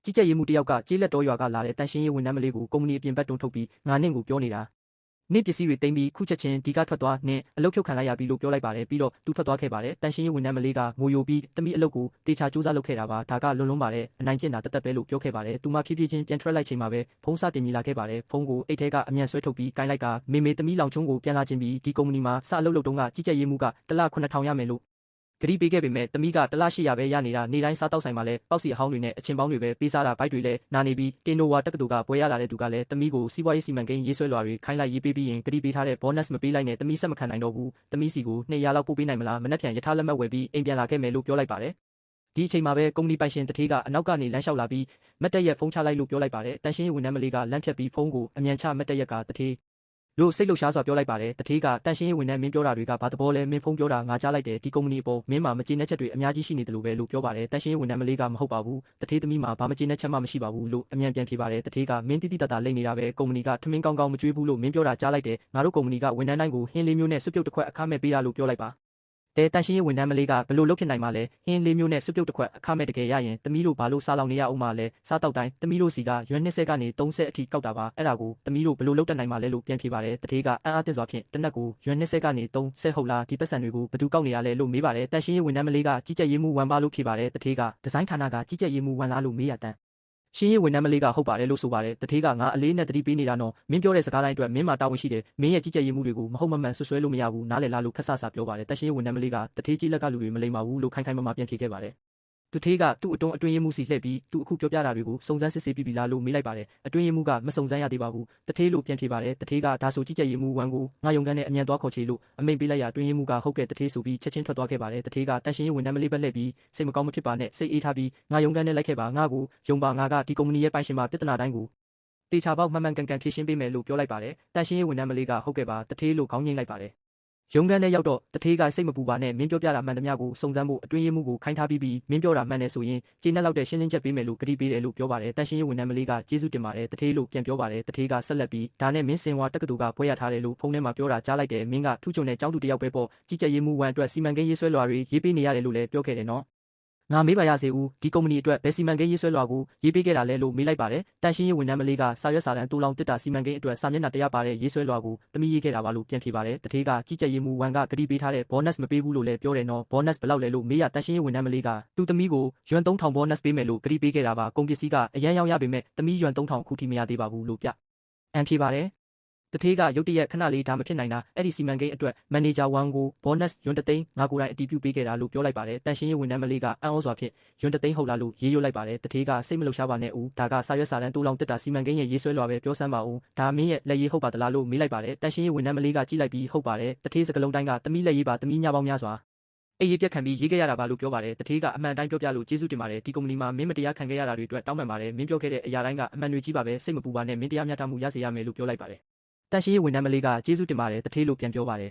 ကြီးကြပ်ရေးမှူးတယောက်ကကျေးလက်တော်ရွာကလာတဲ့တန်ရှင်းရေးဝန်ထမ်းမလေးကိုကုမ္ပဏီအပြင်ဘက်တွန်းထုတ်ပြီးငါနင့်ကိုပြောနေတာနင့်ပစ္စည်းတွေသိမ်းပြီးခုချက်ချင်းဒီကထွက်သွားနင့်အလုပ်ဖြုတ်ခံလိုက်ရပြီလို့ပြောလိုက်ပါတယ်ပြီးတော့သူထွက်သွားခဲ့ပါတယ်တန်ရှင်းရေးဝန်ထမ်းမလေးကငိုယိုပြီးတမိအလုပ်ကိုတေချာစူးစမ်းလုပ်ခဲ့တာပါဒါကလွန်လွန်းပါတယ်အနိုင်ကျင့်တာတသက်ပဲလို့ပြောခဲ့ပါတယ်သူမှဖြည်းဖြည်းချင်းပြန်ထွက်လိုက်ချိန်မှာပဲဖုန်းစတင်မြည်လာခဲ့ပါတယ်ဖုန်းကိုအိတ်ထဲကအမြန်ဆွဲထုတ်ပြီးကိုင်းလိုက်ကမေတမိလောင်ချုံးကိုပြန်လာခြင်းပြီးဒီကုမ္ပဏီမှာစအလုပ်လုပ်တုန်းကကြီးကြပ်ရေးမှူးကတစ်လ9000ရမယ်လို့ဂရီပေးခဲ့ပေမဲ့တမိကတစ်လ800ပဲရနေတာနေတိုင်းစားတောက်ဆိုင်မှာလဲပေါက်စီအဟောင်းတွေနဲ့အချင်းပေါင်းတွေပဲပေးစားတာဘိုက်တွေလဲနာနေပြီးတင်နိုဝါတက္ကသိုလ်ကပွဲရလာတဲ့သူကလည်းတမိကိုစီးပွားရေးစီမံကိန်းရေးဆွဲလွှာတွေခိုင်းလိုက်ရေးပေးပြီးရင်ဂရီပေးထားတဲ့ bonus မပေးလိုက်နဲ့တမိဆက်မခံနိုင်တော့ဘူးတမိစီကို200လောက်ပို့ပေးနိုင်မလားမနှက်ဖြန်ရထားလက်မှတ်ဝယ်ပြီးအိမ်ပြန်လာခဲ့မယ်လို့ပြောလိုက်ပါတယ်ဒီအချိန်မှာပဲကုမ္ပဏီပိုင်ရှင်တထေးကအနောက်ကနေလမ်းလျှောက်လာပြီးမတ်တက်ရက်ဖုန်းချလိုက်လို့ပြောလိုက်ပါတယ်တန်ရှင်းရေးဝန်ထမ်းမလေးကလမ်းဖြတ်ပြီးဖုန်းကိုအမြန်ချမတ်တက်ရက်ကတထေးလို့စိတ်လှုပ်ရှားစွာပြောလိုက်ပါတယ်တထေးကတန်ရှင်းရေးဝန်ထမ်းမင်းပြောတာတွေကဘာသဘောလဲမင်းဖုန်းပြောတာငါကြားလိုက်တယ်ဒီကုမ္ပဏီအပေါ်မင်းမှာမကျေနပ်ချက်တွေအများကြီးရှိနေတယ်လို့ပဲလို့ပြောပါတယ်တန်ရှင်းရေးဝန်ထမ်းမလေးကမဟုတ်ပါဘူးတထေးသမီးမှာဘာမကျေနပ်ချက်မှမရှိပါဘူးလို့အမြန်ပြန်ဖြေပါတယ်တထေးကမင်းတိတိတတ်တာလိမ့်နေတာပဲကုမ္ပဏီကထမင်းကောင်းကောင်းမကြွေးဘူးလို့မင်းပြောတာကြားလိုက်တယ်ငါတို့ကုမ္ပဏီကဝန်ထမ်းတိုင်းကိုဟင်းလေးမျိုးနဲ့စွပ်ပြုတ်တစ်ခွက်အခမဲ့ပေးတာလို့ပြောလိုက်ပါတန်ရှင်းရေးဝန်ထမ်းမလေးကဘလို့လုပ်ဖြစ်နိုင်မှာလဲဟင်းလေးမျိုးနဲ့စွပ်ပြုတ်တစ်ခွက်အခမဲ့တကယ်ရရင်တမီးတို့ဘာလို့စားလောင်နေရအောင်မလဲစားတောက်တိုင်းတမီးတို့စီကရွက်20ကနေ30အထိကောက်တာပါအဲ့ဒါကိုတမီးတို့ဘလို့လုပ်တတ်နိုင်မှာလဲလို့ပြန်ဖြေပါတယ်တထေးကအံ့အားသင့်စွာဖြင့်တနက်ကိုရွက်20ကနေ30ဟုတ်လားဒီပတ်စံတွေကိုဘသူကောက်နေရလဲလို့မေးပါတယ်တန်ရှင်းရေးဝန်ထမ်းမလေးကကြီးကြပ်ရေးမှူးဝန်ပါလို့ဖြေပါတယ်တထေးကဒီဇိုင်းဌာနကကြီးကြပ်ရေးမှူးဝန်လားလို့မေးရတန်းရှင်းရေးဝန်ထမ်းမလေးကဟုတ်ပါတယ်လို့ဆိုပါတယ်တထေးကငါအလေးနဲ့တတိပေးနေတာနော်မင်းပြောတဲ့စကားတိုင်းအတွက်မင်းမှာတာဝန်ရှိတယ်မင်းရဲ့ကြီးကြပ်ရေးမှုတွေကိုမဟုတ်မမှန်ဆွဆွဲလို့မရဘူးနားလည်လားလို့ခက်ဆဆပြောပါတယ်တရှင်းရေးဝန်ထမ်းမလေးကတထေးကြီးလက်ကလူတွေမလိမ္မာဘူးလို့ခိုင်ခိုင်မာမာပြန်ဖြေခဲ့ပါတယ်တထေးကသူ့အတွင်းအတွင်းရေးမှုစီလှည့်ပြီးသူအခုပြောပြတာတွေကိုစုံစမ်းစစ်ဆေးပြီးပြီလားလို့မေးလိုက်ပါတယ်အတွင်းရေးမှုကမစုံစမ်းရသေးပါဘူးတထေးလို့ပြန်ဖြေပါတယ်တထေးကဒါဆိုကြီးကြပ်ရေးမှုဝန်ကိုငါယုံကန်းနဲ့အမြန်သွားခေါ်ချေလို့အမိန့်ပေးလိုက်ရအတွင်းရေးမှုကဟုတ်ကဲ့တထေးဆိုပြီးချက်ချင်းထွက်သွားခဲ့ပါတယ်တထေးကတရှင်းရေးဝန်ထမ်းမလေးပဲလှည့်ပြီးစိတ်မကောင်းမဖြစ်ပါနဲ့စိတ်အေးထားပြီးငါယုံကန်းနဲ့လိုက်ခဲ့ပါငါကိုယုံပါငါကဒီကုမ္ပဏီရဲ့ပိုင်ရှင်ပါပြဿနာတိုင်းကိုတေချာပေါက်မှန်မှန်ကန်ကန်ဖြေရှင်းပေးမယ်လို့ပြောလိုက်ပါတယ်တန်ရှင်းရေးဝန်ထမ်းမလေးကဟုတ်ကဲ့ပါတထေးလို့ခေါင်းငိမ့်လိုက်ပါတယ်ရုံးခန်းထဲရောက်တော့တထေးကစိတ်မပူပါနဲ့မင်းပြောပြတာမှန်သမျှကိုစုံစမ်းဖို့အတွင်းရေးမှုကိုခိုင်းထားပြီးမင်းပြောတာမှန်တယ်ဆိုရင်ကျေနပ်လောက်တဲ့ရှင်းလင်းချက်ပေးမယ်လို့ကတိပေးတယ်လို့ပြောပါတယ်တန်ရှင်းရေးဝန်ထမ်းမလေးကကျေးဇူးတင်ပါတယ်တထေးလို့ပြန်ပြောပါတယ်တထေးကဆက်လက်ပြီးဒါနဲ့မင်းစင်ဝါတက္ကသိုလ်ကပွဲရထားတယ်လို့ဖုန်းထဲမှာပြောတာကြားလိုက်တယ်မင်းကထူးချွန်တဲ့ကျောင်းသူတယောက်ပဲပေါ့ကြီးကြပ်ရေးမှုဝန်အတွက်စီမံကိန်းရေးဆွဲလွှာတွေရေးပေးနေရတယ်လို့လည်းပြောခဲ့တယ်နော်ငါမေးပါရစေဦးဒီကုမ္ပဏီအတွက်ဘယ်စီမံကိန်းရေးဆွဲလွှာကိုရေးပေးခဲ့တာလဲလို့မေးလိုက်ပါတယ်တန်ရှင်းရေးဝန်ထမ်းမလေးကစာရွက်စာတမ်းတူလောင်တစ်တာစီမံကိန်းအတွက်စာမျက်နှာ100ပါတဲ့ရေးဆွဲလွှာကိုတမိရေးခဲ့တာပါလို့ပြန်ဖြေပါတယ်တထေးကကြီးကြပ်ရေးမှူးဝန်ကဂတိပေးထားတဲ့ bonus မပေးဘူးလို့လည်းပြောတယ်နော် bonus ဘယ်လောက်လဲလို့မေးရတန်ရှင်းရေးဝန်ထမ်းမလေးကသူတမိကိုရွမ်3000 bonus ပေးမယ်လို့ဂတိပေးခဲ့တာပါကုန်ပစ္စည်းကအရန်ရောက်ရပေမဲ့တမိရွမ်3000ခုထိမရသေးပါဘူးလို့ပြအန်ဖြေပါတယ်တထေးကရုတ်တရက်ခဏလေးဒါမဖြစ်နိုင်တာအဲ့ဒီစီမံကိန်းအတွက်မန်နေဂျာ1ကို bonus ရွန်တသိန်းငါကိုယ်တိုင်အတည်ပြုပေးခဲ့တာလို့ပြောလိုက်ပါတယ်တန်ရှင်းရေးဝန်ထမ်းမလေးကအံ့ဩစွာဖြင့်ရွန်တသိန်းဟုတ်လားလို့ရေးရွတ်လိုက်ပါတယ်တထေးကစိတ်မလှုပ်ရှားပါနဲ့ဦးဒါကစာရွက်စာတမ်းတူလောင်တက်တာစီမံကိန်းရဲ့ရေးဆွဲလွှာပဲပြောစမ်းပါဦးဒါမင်းရဲ့လက်ရေးဟုတ်ပါသလားလို့မေးလိုက်ပါတယ်တန်ရှင်းရေးဝန်ထမ်းမလေးကကြည့်လိုက်ပြီးဟုတ်ပါတယ်တထေးစကလုံးတိုင်းကတမိလက်ရေးပါတမိညပေါင်းများစွာအေးရေးပြက်ခံပြီးရေးခဲ့ရတာပါလို့ပြောပါတယ်တထေးကအမှန်တိုင်းပြောပြလို့ကျေးဇူးတင်ပါတယ်ဒီကုမ္ပဏီမှာမင်းမတရားခံခဲ့ရတာတွေအတွက်တောင်းပန်ပါတယ်မင်းပြောခဲ့တဲ့အရာတိုင်းကအမှန်တွေကြီးပါပဲစိတ်မပူပါနဲ့မင်းတရားမျှတမှုရစေရမယ်လို့ပြောလိုက်ပါတယ်တန်ရှင်းရေးဝန်ထမ်းမလေးကကျေးဇူးတင်ပါတယ်တထေးလို့ပြန်ပြောပါတယ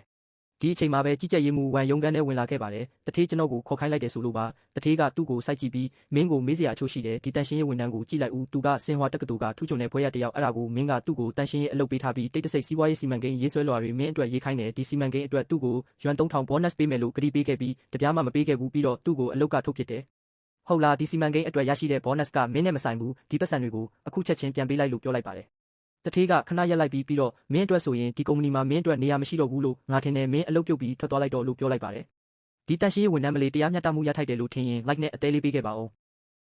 ်ဒီအချိန်မှာပဲကြီးကြပ်ရေးမှူးဝန်ရုံးခန်းထဲဝင်လာခဲ့ပါတယ်တထေးကျွန်တော်ကိုခေါ်ခိုင်းလိုက်တယ်ဆိုလို့ပါတထေးကသူ့ကိုစိုက်ကြည့်ပြီးမင်းကိုမေးစရာအချို့ရှိတယ်ဒီတန်ရှင်းရေးဝန်ထမ်းကိုကြည့်လိုက်ဦးသူကစင်ဟွာတက္ကသိုလ်ကထူးချွန်တဲ့ဘွဲ့ရတယောက်အဲ့ဒါကိုမင်းကသူ့ကိုတန်ရှင်းရေးအလုပ်ပေးထားပြီးတိတ်တဆိတ်စီးပွားရေးစီမံကိန်းရေးဆွဲလွှာတွေမင်းအတွက်ရေးခိုင်းတယ်ဒီစီမံကိန်းအတွက်သူ့ကိုရွမ်3000 bonus ပေးမယ်လို့ကတိပေးခဲ့ပြီးတပြားမှမပေးခဲ့ဘူးပြီးတော့သူ့ကိုအလုပ်ကထုတ်ပစ်တယ်ဟုတ်လားဒီစီမံကိန်းအတွက်ရရှိတဲ့ bonus ကမင်းနဲ့မဆိုင်ဘူးဒီပတ်စံတွေကိုအခုချက်ချင်းပြန်ပေးလိုက်လို့ပြောလိုက်ပါတယ်တထေးကခဏရက်လိုက်ပြီးတော့မင်းအတွက်ဆိုရင်ဒီကုမ္ပဏီမှာမင်းအတွက်နေရာမရှိတော့ဘူးလို့ငါထင်တယ်မင်းအလုပ်ပြုတ်ပြီးထွက်သွားလိုက်တော့လို့ပြောလိုက်ပါတယ်ဒီတန်ရှင်းရေးဝန်ထမ်းမလေးတရားမျှတမှုရထိုက်တယ်လို့ထင်ရင် like နဲ့အသေးလေးပေးခဲ့ပါဦး